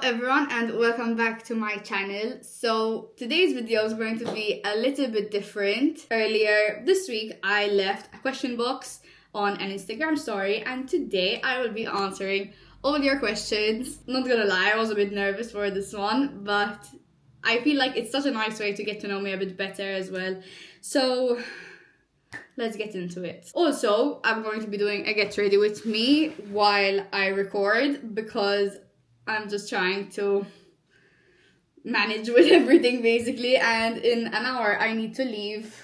everyone and welcome back to my channel. So today's video is going to be a little bit different. Earlier this week I left a question box on an Instagram story and today I will be answering all your questions. Not gonna lie, I was a bit nervous for this one, but I feel like it's such a nice way to get to know me a bit better as well. So let's get into it. Also, I'm going to be doing a get ready with me while I record because I'm just trying to manage with everything basically, and in an hour I need to leave.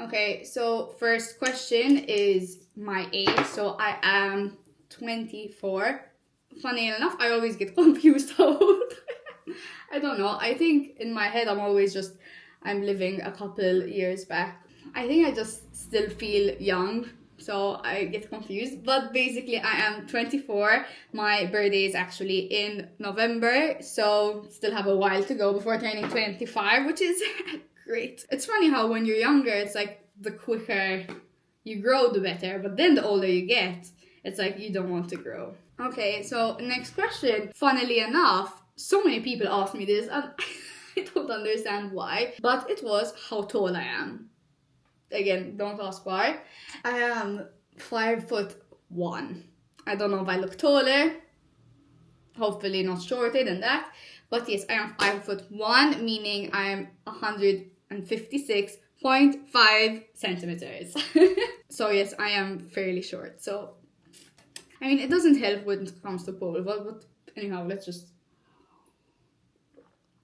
Okay, so first question is my age. So I am 24. Funny enough, I always get confused how old I don't know. I think in my head I'm living a couple years back. I think I just still feel young, so I get confused. But basically, I am 24. My birthday is actually in November, so still have a while to go before turning 25, which is great. It's funny how when you're younger, it's like the quicker you grow, the better. But then the older you get, it's like you don't want to grow. Okay, so next question. Funnily enough, so many people ask me this, and I don't understand why, but it was how tall I am. Again, don't ask why. I am 5'1". I don't know if I look taller. Hopefully not shorter than that. But yes, I am 5'1", meaning I am 156.5 centimeters. So yes, I am fairly short. So, I mean, it doesn't help when it comes to pole, but anyhow, let's just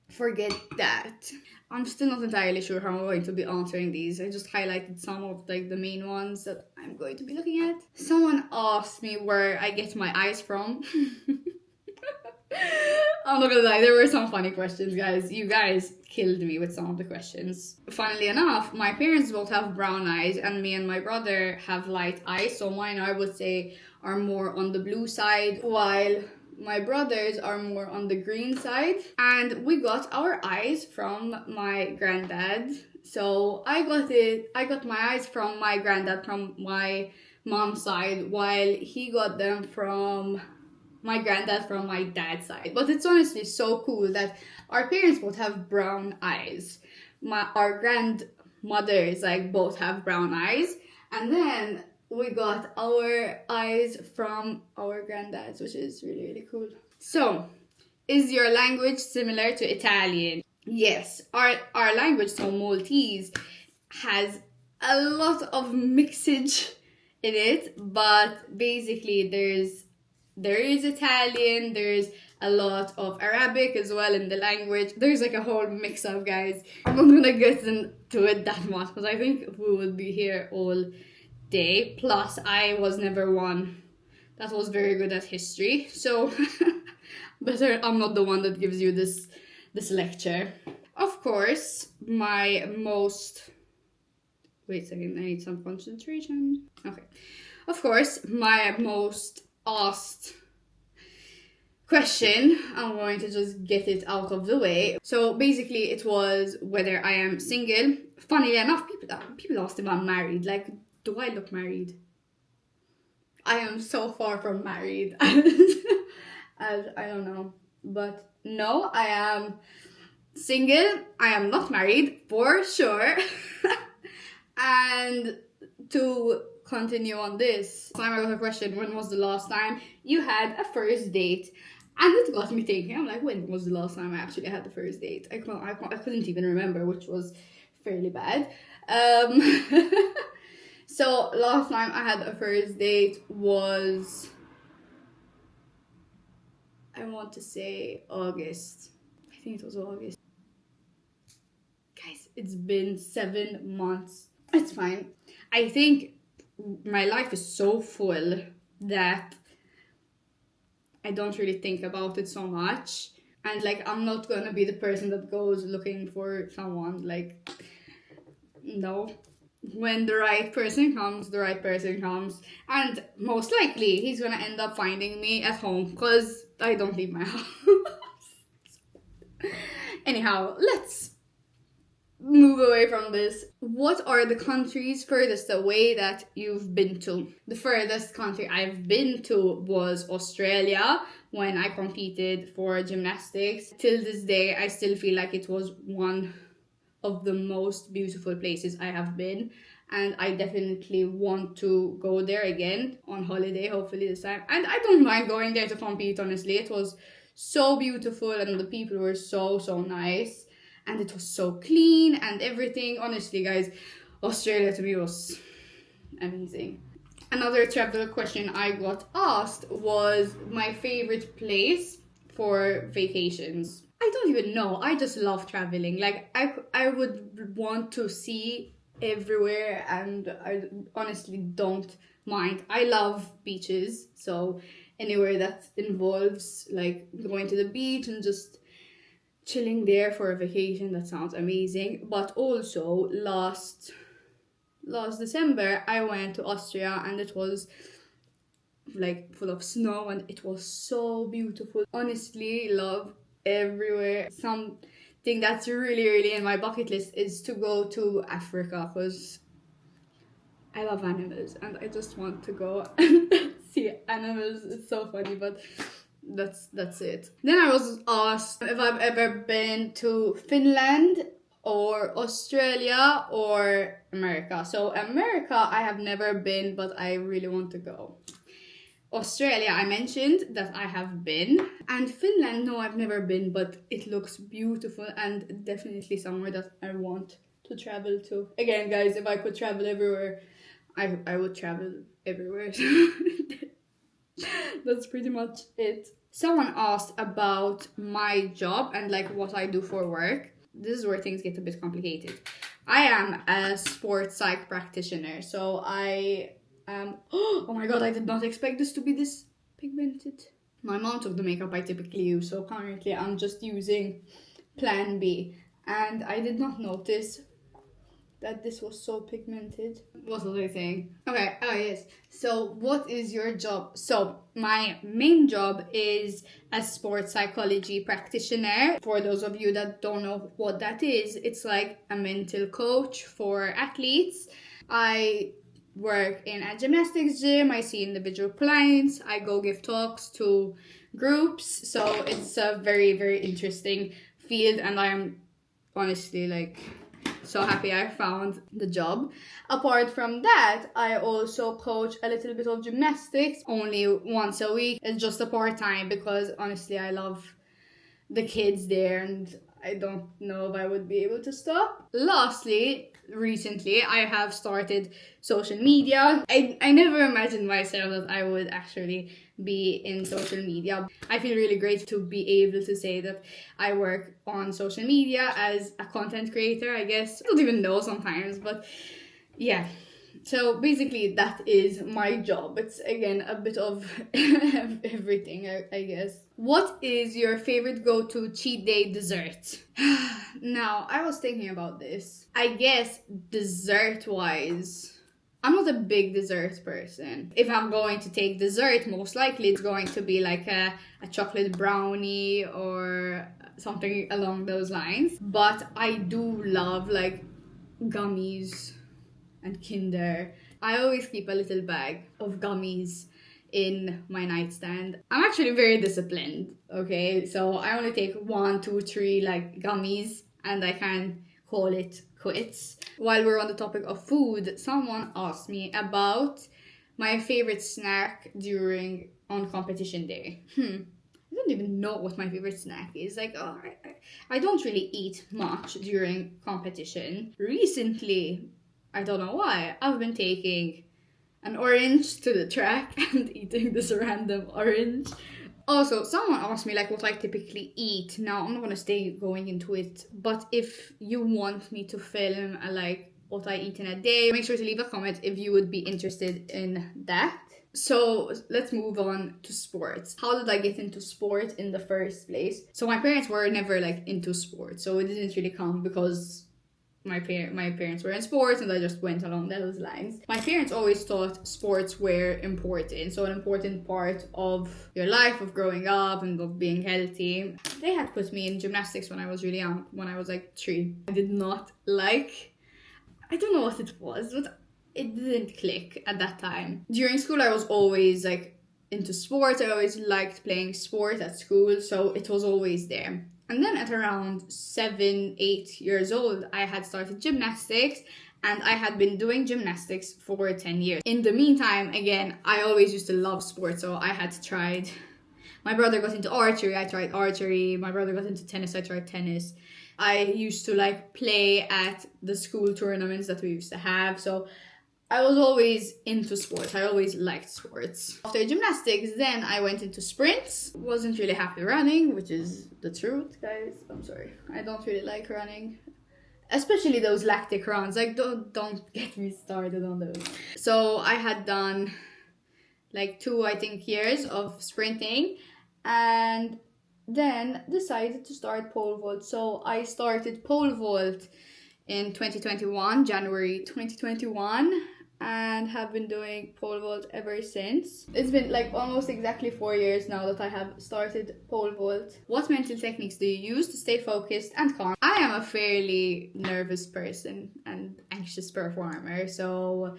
forget that. I'm still not entirely sure how I'm going to be answering these. I just highlighted some of the main ones that I'm going to be looking at. Someone asked me where I get my eyes from. I'm not gonna lie, there were some funny questions, guys. You guys killed me with some of the questions. Funnily enough, my parents both have brown eyes and me and my brother have light eyes. So mine, I would say, are more on the blue side, while my brothers are more on the green side. And we got our eyes from my granddad. So I got my eyes from my granddad from my mom's side, while he got them from my granddad from my dad's side. But it's honestly so cool that our parents both have brown eyes. Our grandmothers both have brown eyes. And then we got our eyes from our granddads, which is really, really cool. So, is your language similar to Italian? Yes, our language, so Maltese, has a lot of mixage in it, but basically there is Italian, there's a lot of Arabic as well in the language. There's a whole mix up, guys. I'm not gonna get into it that much because I think we would be here all day. Plus, I was never one that was very good at history, so better I'm not the one that gives you this lecture. Of course, my most... Wait a second, I need some concentration. Okay. Of course, my most asked question, I'm going to just get it out of the way. So basically, it was whether I am single. Funnily enough, people asked if I'm married. Do I look married? I am so far from married. I don't know. But no, I am single. I am not married, for sure. And to continue on this, time I got a question, when was the last time you had a first date? And it got me thinking. I'm like, when was the last time I actually had the first date? I couldn't even remember, which was fairly bad. So last time I had a first date was, I want to say August. I think it was August. Guys, it's been 7 months. It's fine. I think my life is so full that I don't really think about it so much. And I'm not gonna be the person that goes looking for someone. No. When the right person comes, the right person comes. And most likely, he's gonna end up finding me at home because I don't leave my house. Anyhow, let's move away from this. What are the countries furthest away that you've been to? The furthest country I've been to was Australia when I competed for gymnastics. Till this day, I still feel like it was one of the most beautiful places I have been, and I definitely want to go there again on holiday, hopefully this time. And I don't mind going there to compete, honestly. It was so beautiful and the people were so nice and it was so clean and everything. Honestly, guys, Australia to me was amazing. Another travel question I got asked was my favorite place for vacations. I don't even know. I just love traveling. Like, I would want to see everywhere and I honestly don't mind. I love beaches, so anywhere that involves like going to the beach and just chilling there for a vacation, that sounds amazing. But also last December I went to Austria and it was like full of snow and it was so beautiful. Honestly, love everywhere. Something that's really in my bucket list is to go to Africa because I love animals and I just want to go and see animals. It's so funny, but that's it. Then I was asked if I've ever been to Finland or Australia or America. So America I have never been, but I really want to go. Australia, I mentioned that I have been. And Finland, no, I've never been, but it looks beautiful and definitely somewhere that I want to travel to. Again, guys, if I could travel everywhere, I would travel everywhere. That's pretty much it. Someone asked about my job and like what I do for work. This is where things get a bit complicated. I am a sports psych practitioner, so oh my god, I did not expect this to be this pigmented. My mom took the makeup I typically use, so currently I'm just using Plan B. And I did not notice that this was so pigmented. What was I saying? Okay, oh yes. So what is your job? So my main job is a sports psychology practitioner. For those of you that don't know what that is, it's like a mental coach for athletes. I work in a gymnastics gym. I see individual clients. I go give talks to groups. So it's a very interesting field and I'm honestly like so happy I found the job. Apart from that, I also coach a little bit of gymnastics only once a week. It's just a part-time because honestly I love the kids there and I don't know if I would be able to stop. Lastly, recently I have started social media. I never imagined myself that I would actually be in social media. I feel really great to be able to say that I work on social media as a content creator, I guess. I don't even know sometimes, but yeah. So basically that is my job. It's again a bit of everything, I guess. What is your favorite go-to cheat day dessert? Now, I was thinking about this. I guess dessert-wise, I'm not a big dessert person. If I'm going to take dessert, most likely it's going to be like a chocolate brownie or something along those lines. But I do love like gummies and Kinder. I always keep a little bag of gummies in my nightstand. I'm actually very disciplined, okay? So I only take 1, 2, 3 like gummies and I can call it quits. While we're on the topic of food, someone asked me about my favorite snack on competition day. I don't even know what my favorite snack is. Like, I don't really eat much during competition. Recently, I don't know why, I've been taking an orange to the track and eating this random orange. Also, someone asked me like what I typically eat. Now, I'm not gonna stay going into it, but if you want me to film like what I eat in a day, make sure to leave a comment if you would be interested in that. So let's move on to sports. How did I get into sport in the first place? So my parents were never like into sports, so it didn't really come because my parents were in sports, and I just went along those lines. My parents always thought sports were important, so an important part of your life, of growing up and of being healthy. They had put me in gymnastics when I was really young, when I was like 3. I did not like, I don't know what it was, but it didn't click at that time. During school, I was always like into sports. I always liked playing sport at school, so it was always there. And then at around 7, 8 years old, I had started gymnastics, and I had been doing gymnastics for 10 years. In the meantime, again, I always used to love sports, so I had tried. My brother got into archery, I tried archery. My brother got into tennis, I tried tennis. I used to like play at the school tournaments that we used to have, so I was always into sports. I always liked sports. After gymnastics, then I went into sprints. Wasn't really happy running, which is the truth, guys. I'm sorry. I don't really like running. Especially those lactic runs. Like, don't get me started on those. So I had done like 2, I think, years of sprinting, and then decided to start pole vault. So I started pole vault in 2021, January 2021. And have been doing pole vault ever since. It's been like almost exactly 4 years now that I have started pole vault. What mental techniques do you use to stay focused and calm? I am a fairly nervous person and anxious performer, so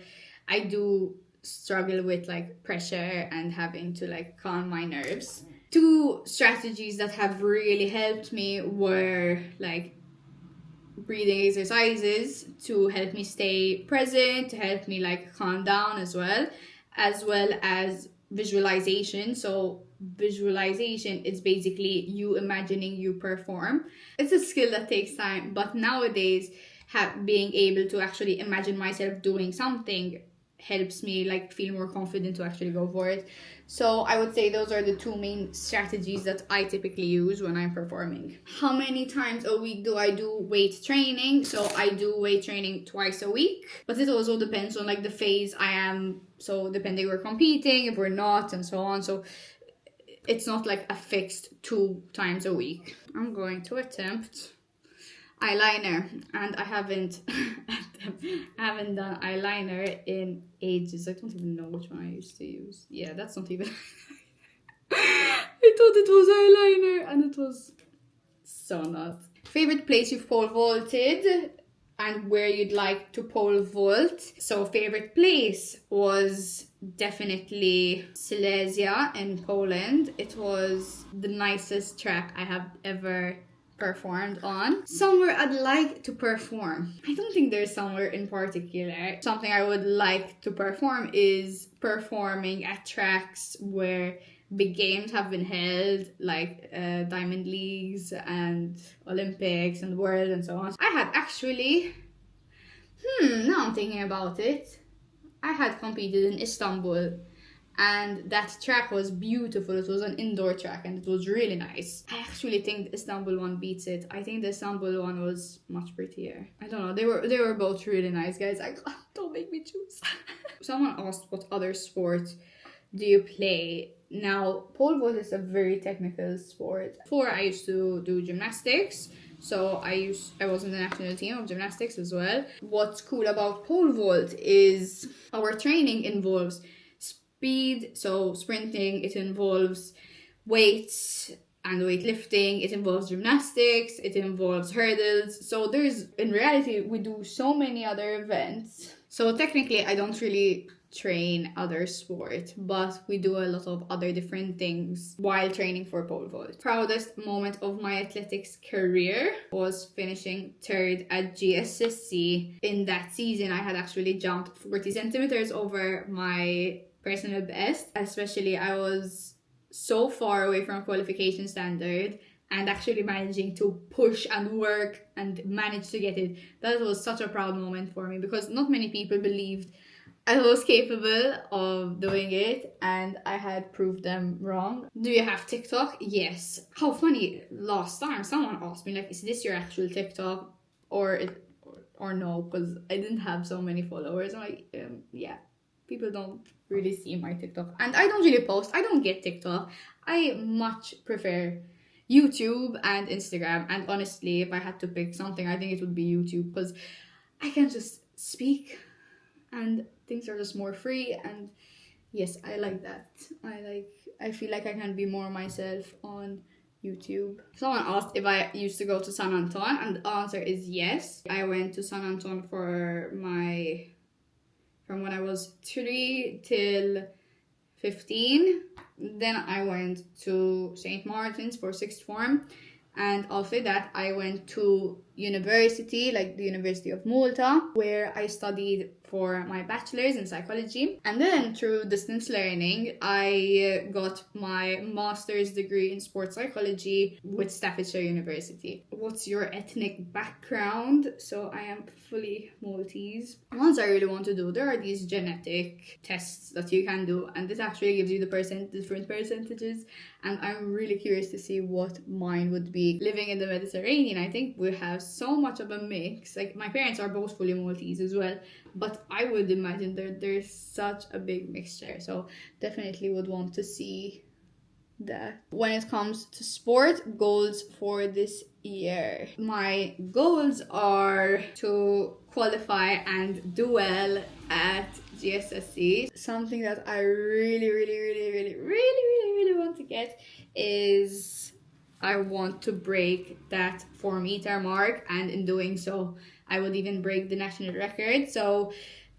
I do struggle with like pressure and having to like calm my nerves. 2 strategies that have really helped me were like breathing exercises to help me stay present, to help me like calm down as well as visualization. So visualization is basically you imagining you perform. It's a skill that takes time, but nowadays being able to actually imagine myself doing something helps me like feel more confident to actually go for it. So I would say those are the 2 main strategies that I typically use when I'm performing. How many times a week do I do weight training? So I do weight training twice a week, but it also depends on like the phase I am. So depending if we're competing, if we're not, and so on. So it's not like a fixed 2 times a week. I'm going to attempt eyeliner, and I haven't done eyeliner in ages. I don't even know which one I used to use. Yeah, that's not even I thought it was eyeliner and it was so not. Favorite place you've pole vaulted and where you'd like to pole vault? So favorite place was definitely Silesia in Poland. It was the nicest track I have ever performed on. Somewhere I'd like to perform. I don't think there's somewhere in particular. Something I would like to perform is performing at tracks where big games have been held, like Diamond Leagues and Olympics and World and so on. I had actually, now I'm thinking about it, I had competed in Istanbul, and that track was beautiful. It was an indoor track and it was really nice. I actually think the Istanbul one beats it. I think the Istanbul one was much prettier. I don't know. They were both really nice, guys. Don't make me choose. Someone asked what other sport do you play? Now, pole vault is a very technical sport. Before I used to do gymnastics. So I was in the national team of gymnastics as well. What's cool about pole vault is our training involves speed, so sprinting, it involves weights and weightlifting, it involves gymnastics, it involves hurdles. So in reality, we do so many other events. So technically, I don't really train other sports, but we do a lot of other different things while training for pole vault. Proudest moment of my athletics career was finishing 3rd at GSSC. In that season, I had actually jumped 40 centimeters over my personal best. Especially, I was so far away from qualification standard, and actually managing to push and work and manage to get it. That was such a proud moment for me, because not many people believed I was capable of doing it, and I had proved them wrong. Do you have TikTok? Yes. How funny, last time someone asked me, like, is this your actual TikTok or no? Because I didn't have so many followers. I'm like, yeah. People don't really see my TikTok. And I don't really post. I don't get TikTok. I much prefer YouTube and Instagram. And honestly, if I had to pick something, I think it would be YouTube, because I can just speak and things are just more free. And yes, I like that. I feel like I can be more myself on YouTube. Someone asked if I used to go to San Anton, and the answer is yes. I went to San Anton from when I was 3 till 15. Then I went to St. Martin's for sixth form. And after that, I went to university, like the University of Malta, where I studied for my bachelor's in psychology. And then through distance learning, I got my master's degree in sports psychology with Staffordshire University. What's your ethnic background? So I am fully Maltese. Ones I really want to do, there are these genetic tests that you can do, and this actually gives you the different percentages. And I'm really curious to see what mine would be. Living in the Mediterranean, I think we have so much of a mix. Like, my parents are both fully Maltese as well, but I would imagine there's such a big mixture. So definitely would want to see that. When it comes to sport goals for this year, my goals are to qualify and do well at GSSC. Something that I really want to get is I want to break that 4-meter mark, and in doing so I would even break the national record. So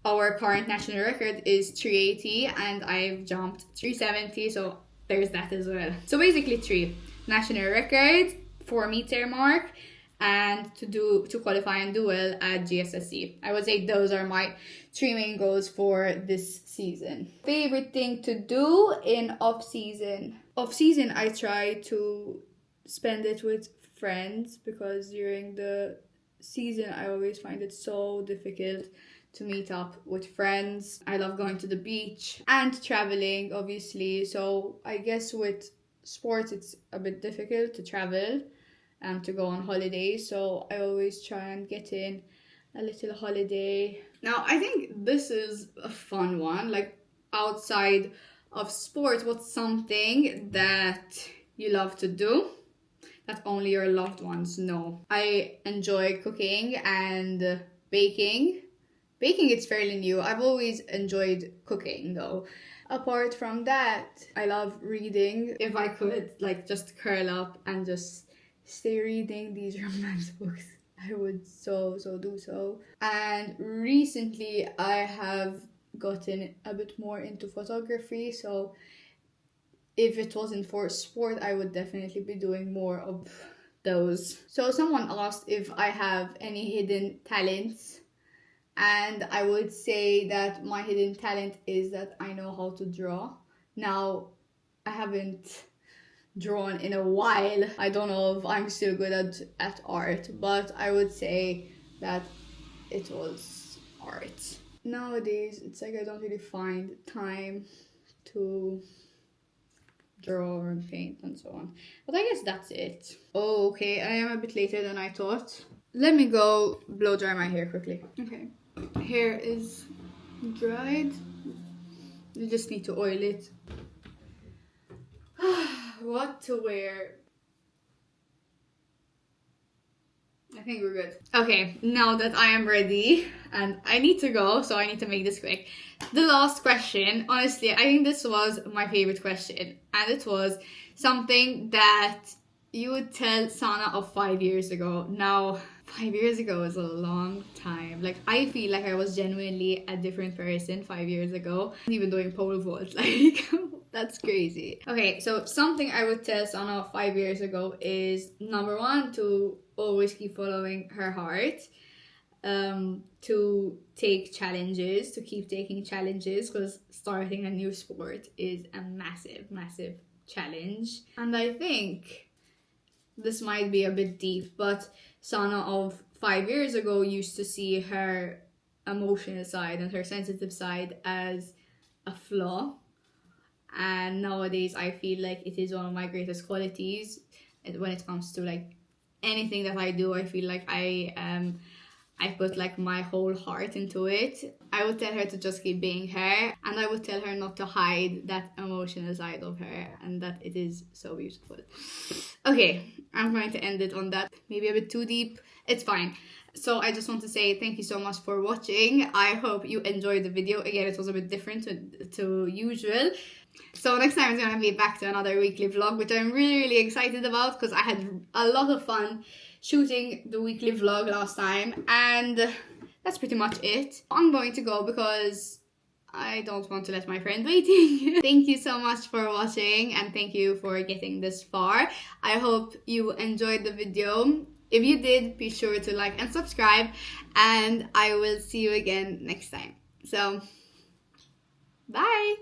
our current national record is 380 and I've jumped 370, so there's that as well. So basically 3 national records, 4-meter mark, and to qualify and do well at GSSC. I would say those are my 3 main goals for this season. Favorite thing to do in off-season? Off-season, I try to spend it with friends, because during the season I always find it so difficult to meet up with friends. I love going to the beach and traveling, obviously. So I guess with sports it's a bit difficult to travel and to go on holiday. So I always try and get in a little holiday. Now, I think this is a fun one. Like, outside of sports, what's something that you love to do that only your loved ones know? I enjoy cooking and baking. Baking, it's fairly new. I've always enjoyed cooking though. Apart from that, I love reading. If I could like just curl up and just stay reading these romance books, I would so do so. And recently I have gotten a bit more into photography, so if it wasn't for sport, I would definitely be doing more of those. So someone asked if I have any hidden talents, and I would say that my hidden talent is that I know how to draw. Now, I haven't drawn in a while. I don't know if I'm still good at art, but I would say that it was art. Nowadays, it's like I don't really find time to draw and paint and so on. But I guess that's it. Oh, okay, I am a bit later than I thought. Let me go blow dry my hair quickly. Okay, hair is dried. You just need to oil it. What to wear? I think we're good. Okay, now that I am ready and I need to go, so I need to make this quick. The last question, honestly, I think this was my favorite question, and it was something that you would tell Sana of 5 years ago. Now, 5 years ago is a long time. Like, I feel like I was genuinely a different person 5 years ago. Even doing pole vault, like, that's crazy. Okay, so something I would tell Sana 5 years ago is, number one, to always keep following her heart, to take challenges, to keep taking challenges, because starting a new sport is a massive challenge. And I think this might be a bit deep, but Sana of 5 years ago used to see her emotional side and her sensitive side as a flaw, and nowadays I feel like it is one of my greatest qualities. When it comes to like anything that I do, I feel like I am I put like my whole heart into it. I would tell her to just keep being her, and I would tell her not to hide that emotional side of her, and that it is so beautiful. Okay, I'm going to end it on that. Maybe a bit too deep. It's fine. So I just want to say thank you so much for watching. I hope you enjoyed the video. Again, it was a bit different to usual. So next time is going to be back to another weekly vlog, which I'm really, really excited about because I had a lot of fun shooting the weekly vlog last time, and that's pretty much it. I'm going to go because I don't want to let my friend waiting. Thank you so much for watching, and thank you for getting this far. I hope you enjoyed the video. If you did, be sure to like and subscribe, and I will see you again next time. So, bye!